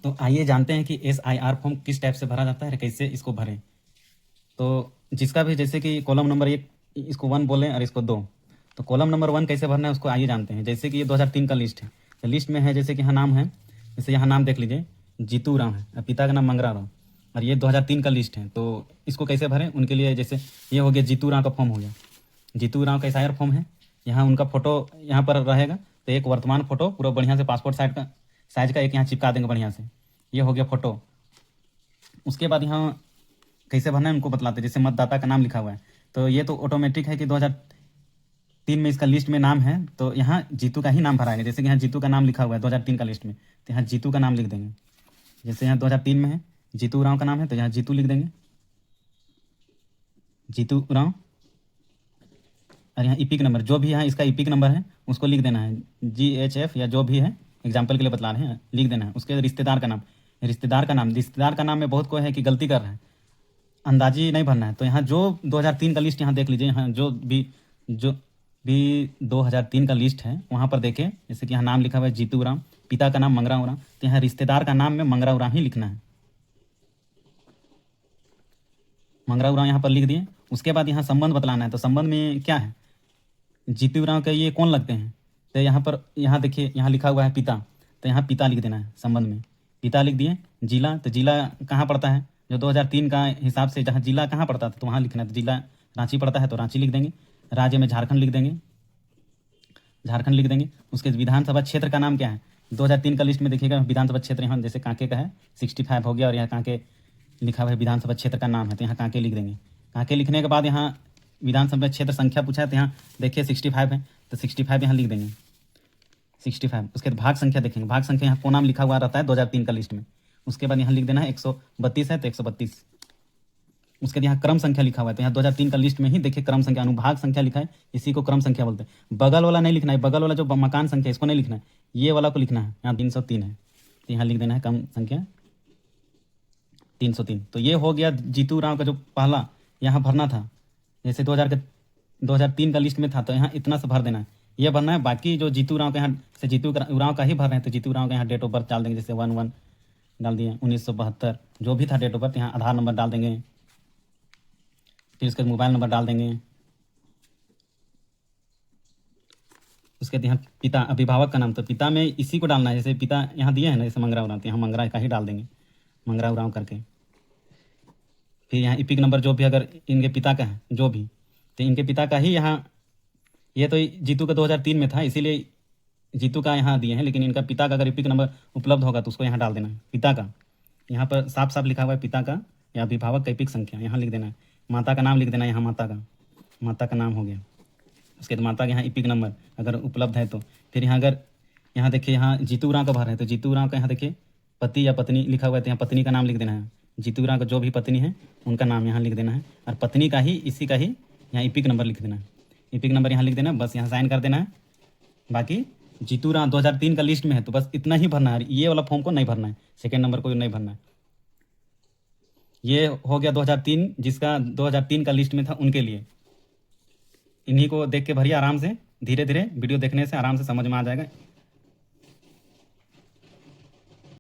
तो आइए जानते हैं कि SIR फॉर्म किस टाइप से भरा जाता है, कैसे इसको भरें। तो जिसका भी जैसे कि कॉलम नंबर 1 इसको 1 बोलें और इसको 2, तो कॉलम नंबर 1 कैसे भरना है उसको आइए जानते हैं। जैसे कि ये 2003 का लिस्ट है, तो लिस्ट में है जैसे कि यहाँ नाम है, जैसे यहाँ नाम देख लीजिए जीतू राम है और पिता का नाम मंगरा राम, और ये 2003 का लिस्ट है। तो इसको कैसे भरें उनके लिए, जैसे ये हो गया जीतू राम का फॉर्म हो गया, जीतू राम का SIR फॉर्म है। यहाँ उनका फोटो यहाँ पर रहेगा, तो एक वर्तमान फोटो पूरा बढ़िया से पासपोर्ट साइज का एक यहाँ चिपका देंगे बढ़िया से, ये हो गया फोटो। उसके बाद यहाँ कैसे भरना है उनको बतलाते हैं। जैसे मतदाता का नाम लिखा हुआ है, तो ये तो ऑटोमेटिक है कि 2003 में इसका लिस्ट में नाम है, तो यहाँ जीतू का ही नाम भराएंगे। जैसे कि यहाँ जीतू का नाम लिखा हुआ है 2003 का लिस्ट में, तो यहाँ जीतू का नाम लिख देंगे। जैसे यहाँ 2003 में है जीतू राव का नाम है, तो यहाँ जीतू लिख देंगे, जीतू राव। और यहाँ इपिक नंबर जो भी यहाँ इसका इपिक नंबर है उसको लिख देना है, GHF या जो भी है, एग्जाम्पल के लिए बतला रहे हैं, लिख देना है। उसके रिश्तेदार का नाम, रिश्तेदार का नाम में बहुत कोई है कि गलती कर रहा है, अंदाजी नहीं भरना है। तो यहाँ जो 2003 का लिस्ट यहाँ देख लीजिए, यहाँ जो भी 2003 का लिस्ट है वहाँ पर देखें, जैसे कि यहाँ नाम लिखा हुआ है जीतू राम, पिता का नाम मंगरा उराम, तो यहाँ रिश्तेदार का नाम में मंगरा उराम ही लिखना है, मंगरा उराम यहाँ पर लिख दिए। उसके बाद यहाँ संबंध बतलाना है, तो संबंध में क्या है, जीतू राम के ये कौन लगते हैं, तो यहाँ पर यहाँ देखिए यहाँ लिखा हुआ है पिता, तो यहाँ पिता लिख देना है संबंध में, पिता लिख दिए। जिला, तो जिला कहाँ पड़ता है, जो 2003 का हिसाब से जहाँ जिला कहाँ पड़ता था तो वहाँ लिखना है, तो जिला रांची पड़ता है तो रांची लिख देंगे। राज्य में झारखंड लिख देंगे, झारखंड लिख देंगे। उसके विधानसभा क्षेत्र का नाम क्या है, 2003 का लिस्ट में देखिएगा विधानसभा क्षेत्र यहाँ जैसे कांके का है 65 हो गया, और यहाँ कांके लिखा हुआ है विधानसभा क्षेत्र का नाम है, तो यहाँ कांके लिख देंगे। कांके लिखने के बाद यहाँ विधानसभा क्षेत्र संख्या पूछा है, तो यहाँ देखिए 65 है, तो 65 यहाँ लिख देंगे 65। उसके बाद भाग संख्या देखेंगे, भाग संख्या यहाँ को नाम लिखा हुआ रहता है 2003 का लिस्ट में। उसके बाद यहाँ लिख देना है 132 है तो 132। उसके बाद यहाँ क्रम संख्या लिखा हुआ है, तो यहाँ 2003 का लिस्ट में ही देखिए क्रम संख्या, अनुभाग संख्या लिखा है, इसी को क्रम संख्या बोलते हैं। बगल वाला नहीं लिखना है, बगल वाला जो मकान संख्या इसको नहीं लिखना है, ये वाला को लिखना है। यहाँ 303 है, तो यहाँ लिख देना है क्रम संख्या 303। तो ये हो गया जीतू राव का जो पहला यहाँ भरना था, जैसे 2003 का लिस्ट में था, तो यहाँ इतना से भर देना है, ये भरना है। बाकी जो जीतू राव के यहाँ से जीतू राव का ही भर रहे हैं, तो जीतू राव के यहाँ डेट ऑफ बर्थ डाल देंगे, जैसे 11 डाल दिए, 1972 जो भी था डेट ऑफ बर्थ, यहाँ आधार नंबर डाल देंगे, फिर उसके मोबाइल नंबर डाल देंगे। उसके बाद यहाँ पिता अभिभावक का नाम, तो पिता में इसी को डालना है, जैसे पिता यहाँ दिए हैं ना, जैसे मंगरा उरांव, तो यहाँ मंगरा का ही डाल देंगे, मंगरा उरांव करके। फिर यहाँ इपिक नंबर जो भी अगर इनके पिता का है जो भी, तो इनके पिता का ही यहाँ, ये तो जीतू का 2003 में था इसीलिए जीतू का यहाँ दिए हैं, लेकिन इनका पिता का अगर इपिक नंबर उपलब्ध होगा तो उसको यहाँ डाल देना है, पिता का। यहाँ पर साफ साफ लिखा हुआ है पिता का या अभिभावक का इपिक संख्या यहाँ लिख देना है। माता का नाम लिख देना है, यहाँ माता का नाम हो गया। उसके बाद माता का यहाँ इपिक नंबर अगर उपलब्ध है तो। फिर यहाँ अगर यहाँ देखिए यहाँ जीतू राव का भर है, तो जीतू राव का यहाँ देखिए पति या पत्नी लिखा हुआ है, तो यहाँ पत्नी का नाम लिख देना है। जीतू राव का जो भी पत्नी है उनका नाम यहाँ लिख देना है, और पत्नी का ही इसी का ही यहाँ इपिक नंबर लिख देना है, इपिक नंबर यहाँ लिख देना है, बस यहाँ साइन कर देना है। बाकी जीतू राव 2003 का लिस्ट में है तो बस इतना ही भरना है, ये वाला फॉर्म को नहीं भरना है, सेकेंड नंबर को नहीं भरना है। ये हो गया 2003, जिसका 2003 का लिस्ट में था उनके लिए। इन्हीं को देख के भरिए आराम से, धीरे धीरे वीडियो देखने से आराम से समझ में आ जाएगा।